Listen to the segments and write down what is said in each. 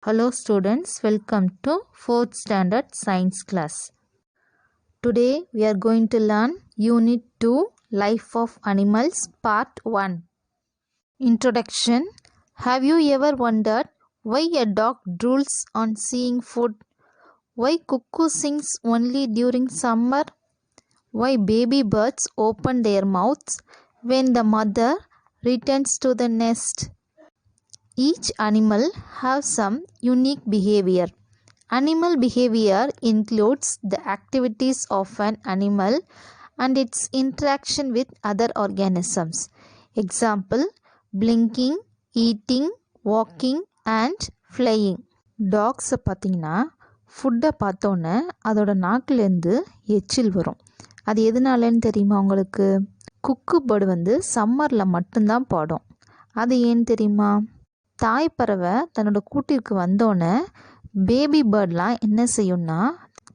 Hello students, welcome to 4th standard science class. Today we are going to learn unit 2 life of animals part 1. Introduction. Have you ever wondered why a dog drools on seeing food? Why cuckoo sings only during summer? Why baby birds open their mouths when the mother returns to the nest? Each animal has some unique behavior. Animal behavior includes the activities of an animal and its interaction with other organisms. Example, blinking, eating, walking and flying. டாக்ஸை பார்த்தீங்கன்னா ஃபுட்டை பார்த்தோன்னே அதோட நாக்கிலேருந்து எச்சில் வரும். அது எதனாலன்னு தெரியுமா உங்களுக்கு? குக்கு பேர்டு சம்மரில் மட்டும்தான் பாடும். அது ஏன்னு தெரியுமா? தாய் பறவை தன்னோட கூட்டிற்கு வந்தோடனே பேபி பேர்ட்லாம் என்ன செய்யும்னா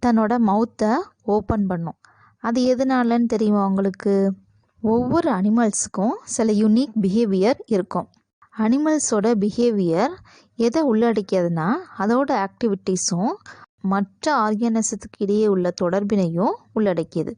தன்னோட மவுத்தை ஓப்பன் பண்ணும். அது எதனாலன்னு தெரியுமா உங்களுக்கு? ஒவ்வொரு அனிமல்ஸுக்கும் சில யூனிக் பிஹேவியர் இருக்கும். அனிமல்ஸோட பிஹேவியர் எதை உள்ளடக்கியதுன்னா அதோட ஆக்டிவிட்டீஸும் மற்ற ஆர்கானிசத்துக்கு இடையே உள்ள தொடர்பினையும் உள்ளடக்கியது.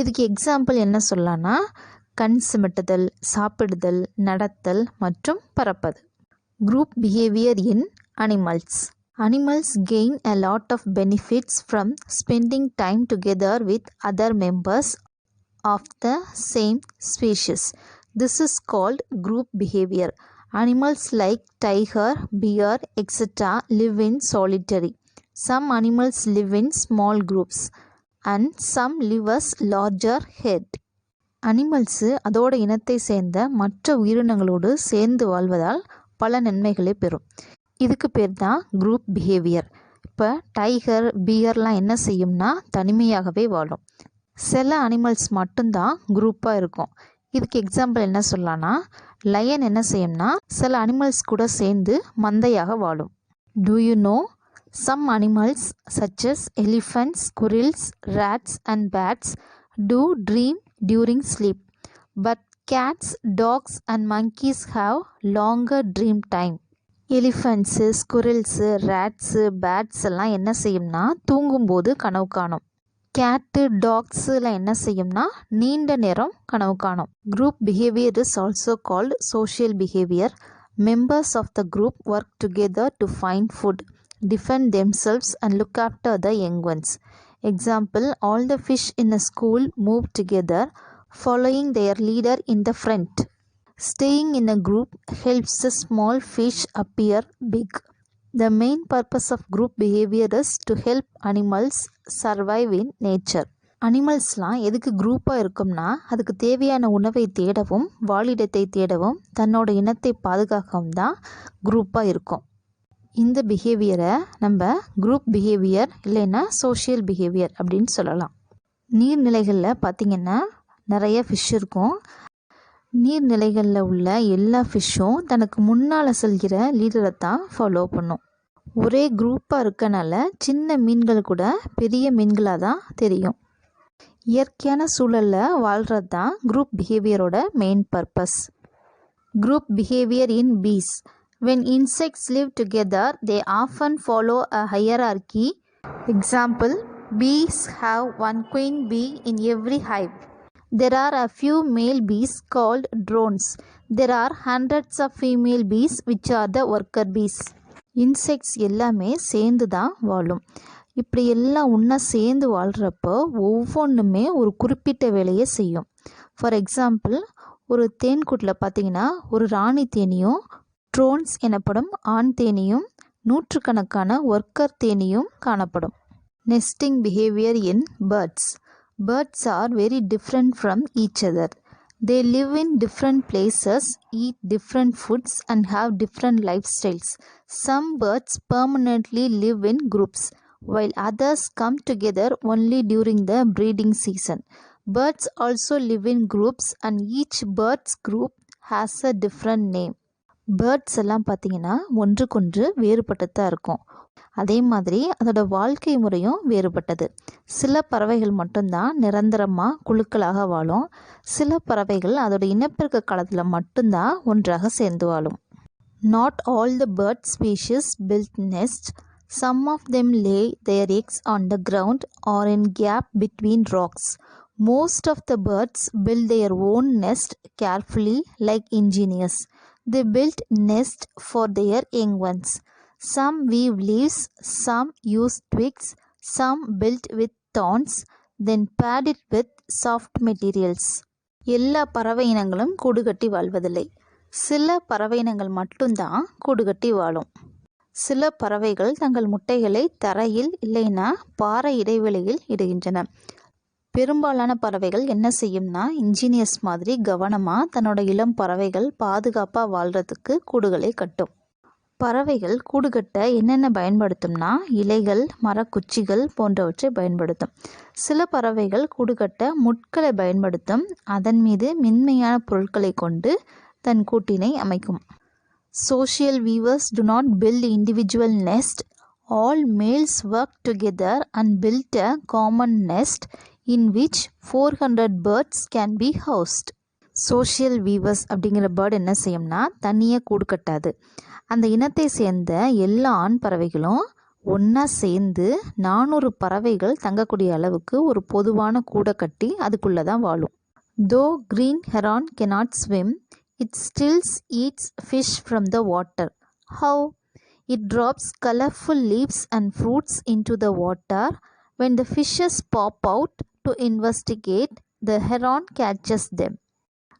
இதுக்கு எக்ஸாம்பிள் என்ன சொல்லலாம்னா கண் சிமிட்டுதல், சாப்பிடுதல், நடத்தல் மற்றும் பறப்பது. Group behavior in animals. Animals gain a lot of benefits from spending time together with other members of the same species. This is called group behavior. Animals like tiger, bear, etc. live in solitary. Some animals live in small groups and some live as larger herd. Animals அதோட இனத்தை சேர்ந்த மற்ற உயிரினங்களோடு சேர்ந்து வாழ்வதால் பல நன்மைகளை பெறும். இதுக்கு பேர் தான் குரூப் பிஹேவியர். இப்போ டைகர், பியர்லாம் என்ன செய்யும்னா தனிமையாகவே வாழும். சில அனிமல்ஸ் மட்டும்தான் குரூப்பாக இருக்கும். இதுக்கு எக்ஸாம்பிள் என்ன சொல்லலாம்னா லயன் என்ன செய்யும்னா சில அனிமல்ஸ் கூட சேர்ந்து மந்தையாக வாழும். Do you know some animals such as elephants, squirrels, rats and bats do dream during sleep, but cats, dogs and monkeys have longer dream time. Elephants, squirrels, rats, bats எல்லாம் என்ன செய்யும்னா தூங்கும்போது கனவு காணும். கேட்டு, டாக்ஸுலாம் என்ன செய்யும்னா நீண்ட நேரம் கனவு காணும். Group behaviour is also called social behaviour. Members of the group work together to find food, defend themselves and look after the young ones. Example, all the fish in a school move together following their leader in the front. Staying in a group helps the small fish appear big. The main purpose of group behavior is to help animals survive in nature. அனிமல்ஸ்லாம் எதுக்கு குரூப்பாக இருக்கும்னா அதுக்கு தேவையான உணவை தேடவும் வாழிடத்தை தேடவும் தன்னோட இனத்தை பாதுகாக்கவும் தான் குரூப்பாக இருக்கும். இந்த பிஹேவியரை நம்ம குரூப் பிஹேவியர் இல்லைன்னா சோஷியல் பிஹேவியர் அப்படின்னு சொல்லலாம். நீர்நிலைகளில் பார்த்திங்கன்னா நிறைய ஃபிஷ் இருக்கும். நீர்நிலைகளில் உள்ள எல்லா ஃபிஷ்ஷும் தனக்கு முன்னால் செல்கிற லீடரை தான் ஃபாலோ பண்ணும். ஒரே குரூப்பாக இருக்கனால சின்ன மீன்கள் கூட பெரிய மீன்களாக தான் தெரியும். இயற்கையான சூழலில் வாழ்கிறது தான் குரூப் பிஹேவியரோட main purpose. Group behaviour in bees. When insects live together, they often follow a hierarchy. Example, bees have one queen bee in every hive. There are a few male bees called drones. There are hundreds of female bees which are the worker bees. Insects எல்லாமே சேர்ந்து தான் வாழும். இப்படி எல்லாம் ஒன்றா சேர்ந்து வாழ்கிறப்போ ஒவ்வொன்றுமே ஒரு குறிப்பிட்ட வேலையை செய்யும். ஃபார் எக்ஸாம்பிள், ஒரு தேன்கூட்டில் பார்த்திங்கன்னா ஒரு ராணி தேனியும் ட்ரோன்ஸ் எனப்படும் ஆண் தேனியும் நூற்றுக்கணக்கான ஒர்க்கர் தேனியும் காணப்படும். Nesting behaviour in birds. Birds are very different from each other. They live in different places, eat different foods and have different lifestyles. Some birds permanently live in groups, while others come together only during the breeding season. Birds also live in groups and each bird's group has a different name. Birds எல்லாம் பார்த்திங்கன்னா ஒன்றுக்கொன்று வேறுபட்டு தான் இருக்கும். அதே மாதிரி அதோட வாழ்க்கை முறையும் வேறுபட்டது. சில பறவைகள் மட்டும்தான் நிரந்தரமாக குழுக்களாக வாழும். சில பறவைகள் அதோட இனப்பெருக்க காலத்தில் மட்டும்தான் ஒன்றாக சேர்ந்து வாழும். Not all the bird species build nests. Some of them lay their eggs on the ground or in gap between rocks. Most of the birds build their own nest carefully like engineers. They build nest for their young ones. Some weave leaves, some use twigs, some build with thorns, then pad it with soft materials. எல்லா பறவை இனங்களும் கூடு கட்டி வாழ்வதில்லை. சில பறவை இனங்கள் மட்டும்தான் கூடு கட்டி வாழும். சில பறவைகள் தங்கள் முட்டைகளை தரையில் இல்லைன்னா பாறை இடைவெளியில் இடுகின்றன. பெரும்பாலான பறவைகள் என்ன செய்யும்னா இன்ஜினியர்ஸ் மாதிரி கவனமாக தன்னோட இளம் பறவைகள் பாதுகாப்பாக வாழ்கிறதுக்கு கூடுகளை கட்டும். பறவைகள் கூடு கட்ட என்னென்ன பயன்படுத்தும்னா இலைகள், மரக்குச்சிகள் போன்றவற்றை பயன்படுத்தும். சில பறவைகள் கூடு கட்ட முட்களை பயன்படுத்தும். அதன் மீது மென்மையான பொருட்களை கொண்டு தன் கூட்டினை அமைக்கும். Social weavers do not build individual nest. All males work together and build a common nest in which 400 birds can be housed. Social weavers அப்படிங்கிற பேர்டு என்ன செய்யும்னா தனியாக கூடு கட்டாது. அந்த இனத்தை சேர்ந்த எல்லா ஆண் பறவைகளும் ஒன்றா சேர்ந்து 400 பறவைகள் தங்கக்கூடிய அளவுக்கு ஒரு பொதுவான கூடை கட்டி அதுக்குள்ளே தான் வாழும். Though green heron cannot swim, it still eats fish from the water. How? It drops colorful leaves and fruits into the water. When the fishes pop out to investigate, the heron catches them.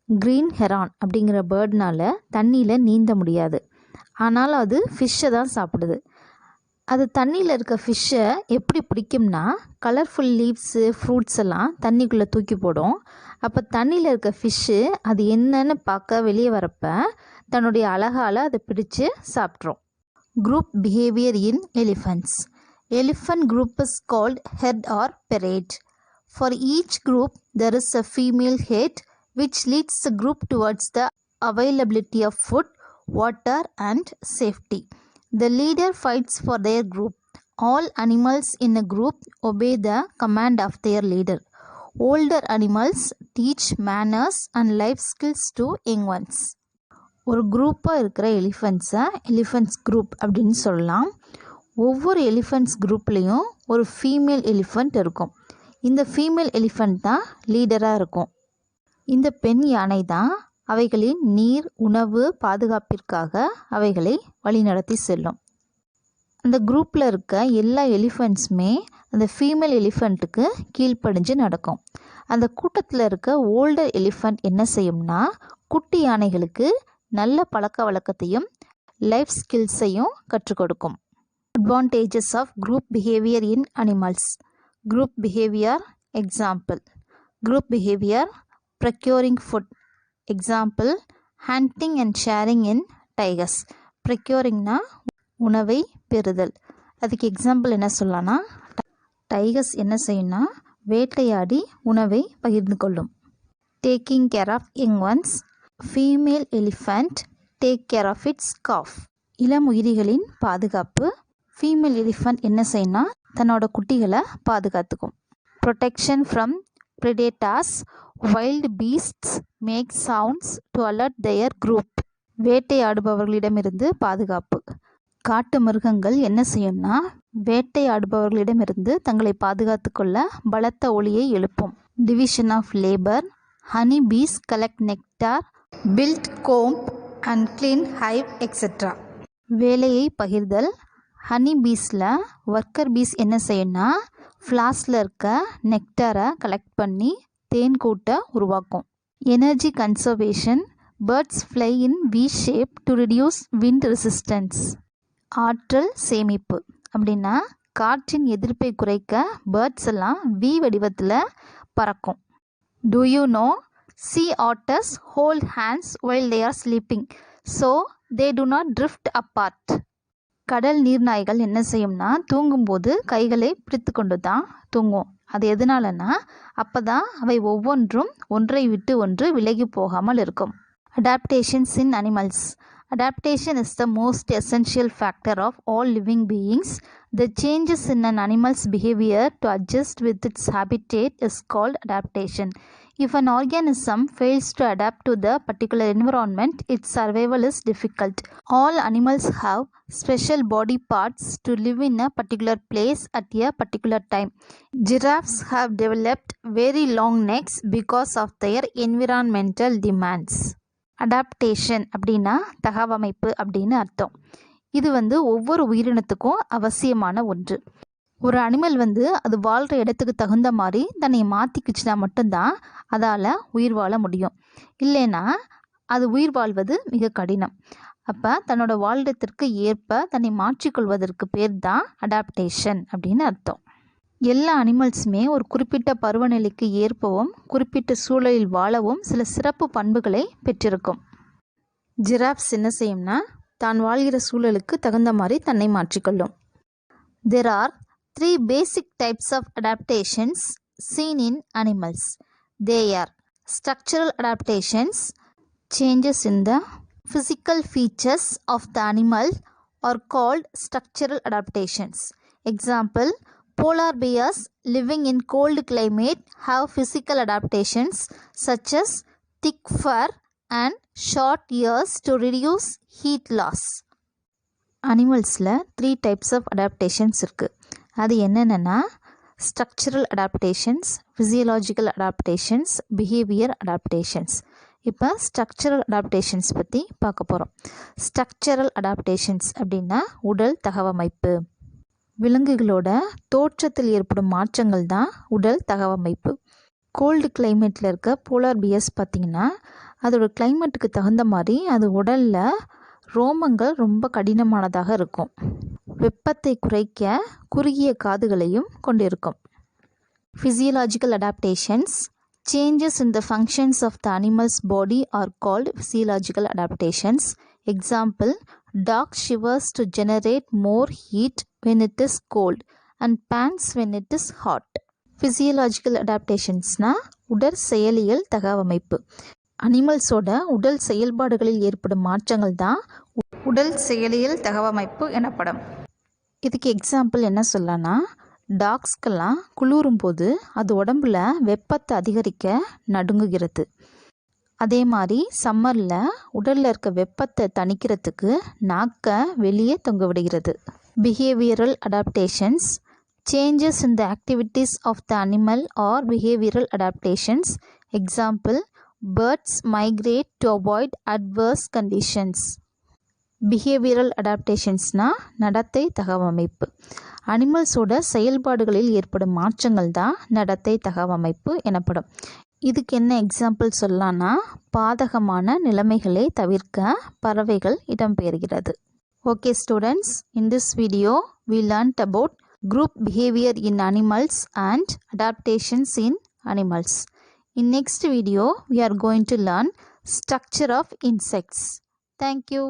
Green heron அப்படிங்கிற பேர்ட்னால தண்ணியில் நீந்த முடியாது. ஆனால் அது ஃபிஷ்ஷை தான் சாப்பிடுது. அது தண்ணியில் இருக்க ஃபிஷ்ஷை எப்படி பிடிக்கும்னா கலர்ஃபுல் லீவ்ஸு ஃப்ரூட்ஸ் எல்லாம் தண்ணிக்குள்ளே தூக்கி போடும். அப்போ தண்ணியில் இருக்க ஃபிஷ்ஷு அது என்னன்னு பார்க்க வெளியே வரப்ப தன்னுடைய அழகால் அதை பிடிச்சு சாப்பிட்ரும். Group behavior in elephants. Elephant group is called herd or parade. For each group there is a female head which leads the group towards the availability of food, water and safety. The leader fights for their group. All animals in a group obey the command of their leader. Older animals teach manners and life skills to young ones. ஒரு குரூப்பாக இருக்கிற எலிஃபெண்ட்ஸை elephants group அப்படின்னு சொல்லலாம். ஒவ்வொரு elephants குரூப்லேயும் ஒரு female elephant இருக்கும். இந்த female elephant தான் லீடராக இருக்கும். இந்த பெண் யானை தான் அவைகளின் நீர், உணவு பாதுகாப்பிற்காக அவைகளை வழிநடத்தி செல்லும். அந்த குரூப்பில் இருக்க எல்லா எலிஃபெண்ட்ஸுமே அந்த ஃபீமேல் எலிஃபெண்ட்டுக்கு கீழ்ப்படிஞ்சு நடக்கும். அந்த கூட்டத்தில் இருக்க ஓல்டர் எலிஃபெண்ட் என்ன செய்யும்னா குட்டி யானைகளுக்கு நல்ல பழக்க வழக்கத்தையும் லைஃப் ஸ்கில்ஸையும் கற்றுக் கொடுக்கும். Advantages of group behaviour in animals. Group behaviour example. Group behaviour procuring food. Example hunting and sharing in tigers. ப்ரொக்யூரிங்னா உணவை பெறுதல். அதுக்கு எக்ஸாம்பிள் என்ன சொல்லலாம்னா டைகர்ஸ் என்ன செய்யும்னா வேட்டையாடி உணவை பகிர்ந்து கொள்ளும். Taking care of young ones. Female elephant take care of its calf. இளம் உயிரிகளின் பாதுகாப்பு. ஃபீமேல் எலிஃபண்ட் என்ன செய்யணும்னா தன்னோட குட்டிகளை பாதுகாத்துக்கும். Protection from predators. Wild beasts make sounds to alert their group. வேட்டையாடுபவர்களிடமிருந்து பாதுகாப்பு. காட்டு மிருகங்கள் என்ன செய்யும்னா வேட்டையாடுபவர்களிடமிருந்து தங்களை பாதுகாத்து கொள்ள பலத்த ஒலியை எழுப்பும். Division of labour. Honey bees collect nectar, build comb and clean hive etcetera. வேலையை பகிர்தல். ஹனி பீஸில் ஒர்க்கர் பீஸ் என்ன செய்யும்னா ஃப்ளாஸில் இருக்க நெக்டாரை கலெக்ட் பண்ணி தேன் கூட்டை உருவாக்கும். Energy conservation. Birds fly in we shape to reduce wind resistance. ஆற்றல் சேமிப்பு அப்படின்னா காற்றின் எதிர்ப்பை குறைக்க பேர்ட்ஸ் எல்லாம் வி வடிவத்தில் பறக்கும். Do you know? Sea otters hold hands while they are sleeping, so they do not drift apart. கடல் நீர்நாய்கள் என்ன செய்யும்னா தூங்கும்போது கைகளை பிடித்து கொண்டு தான் தூங்கும். அது எதனாலனா அப்போ தான் அவை ஒவ்வொன்றும் ஒன்றை விட்டு ஒன்று விலகி போகாமல் இருக்கும். Adaptations in animals. Adaptation is the most essential factor of all living beings. The changes in an animal's behavior to adjust with its habitat is called adaptation. If an organism fails to adapt to the particular environment, its survival is difficult. All animals have special body parts to live in a particular place at a particular time. Giraffes have developed very long necks because of their environmental demands. Adaptation அப்படின்னா தகவமைப்பு அப்படின்னு அர்த்தம். இது ஒவ்வொரு உயிரினத்துக்கும் அவசியமான ஒன்று. ஒரு animal அது வாழ்கிற இடத்துக்கு தகுந்த மாதிரி தன்னை மாற்றிக்கிச்சுனா மட்டும்தான் அதால் உயிர் வாழ முடியும். இல்லைன்னா அது உயிர் வாழ்வது மிக கடினம். அப்போ தன்னோட வாழ்கிறதுக்கு ஏற்ப தன்னை மாற்றிக்கொள்வதற்கு பேர் தான் அடாப்டேஷன் அப்படின்னு அர்த்தம். எல்லா அனிமல்ஸுமே ஒரு குறிப்பிட்ட பருவநிலைக்கு ஏற்பவும் குறிப்பிட்ட சூழலில் வாழவும் சில சிறப்பு பண்புகளை பெற்றிருக்கும். ஜிராஃப்ஸ் என்ன செய்யும்னா தான் வாழ்கிற சூழலுக்கு தகுந்த மாதிரி தன்னை மாற்றிக்கொள்ளும். There are 3 basic types of adaptations seen in animals. They are structural adaptations, changes in the physical features of the animal are called structural adaptations. Example, polar bears living in cold climate have physical adaptations such as thick fur and short ears to reduce heat loss. அனிமல்ஸில் 3 types of adaptations இருக்குது. அது என்னென்னா structural adaptations, physiological adaptations, behaviour adaptations. இப்போ structural adaptations பற்றி பார்க்க போகிறோம். Structural adaptations அப்படின்னா உடல் தகவமைப்பு. விலங்குகளோட தோற்றத்தில் ஏற்படும் மாற்றங்கள் தான் உடல் தகவமைப்பு. கோல்டு கிளைமேட்டில் இருக்க போலார் பியர்ஸ் பார்த்திங்கன்னா அதோட கிளைமேட்டுக்கு தகுந்த மாதிரி அது உடலில் ரோமங்கள் ரொம்ப கடினமானதாக இருக்கும். வெப்பத்தை குறைக்க குறுகிய காதுகளையும் கொண்டிருக்கும். Physiological adaptations, changes in the functions of the animal's body are called physiological adaptations. Example, dog shivers to generate more heat when it is cold and pants when it is hot. Physiological adaptationsனா உடல் செயலியல் தகவமைப்பு. அனிமல்ஸோட உடல் செயல்பாடுகளில் ஏற்படும் மாற்றங்கள் தான் உடல் செயலியல் தகவமைப்பு எனப்படும். இதுக்கு example என்ன சொல்லலாம்னா, டாக்ஸ்க்கெல்லாம் குளிரும் போது அது உடம்புல வெப்பத்தை அதிகரிக்க நடுங்குகிறது. அதே மாதிரி சம்மரில் உடலில் இருக்க வெப்பத்தை தணிக்கிறதுக்கு நாக்கை வெளியே தொங்க விடுகிறது. Behavioural adaptations, changes in the activities of the animal are behavioural adaptations. Example, birds migrate to avoid adverse conditions. Behavioural அடாப்டேஷன்ஸ்னால் நடத்தை தகவமைப்பு. அனிமல்ஸோட செயல்பாடுகளில் ஏற்படும் மாற்றங்கள் தான் நடத்தை தகவமைப்பு எனப்படும். இதுக்கு என்ன எக்ஸாம்பிள் சொல்லலாம்னா, பாதகமான நிலைமைகளை தவிர்க்க பறவைகள் இடம்பெறுகிறது. Okay students, in this video we learnt about group behavior in animals and adaptations in animals. In next video we are going to learn structure of insects. Thank you.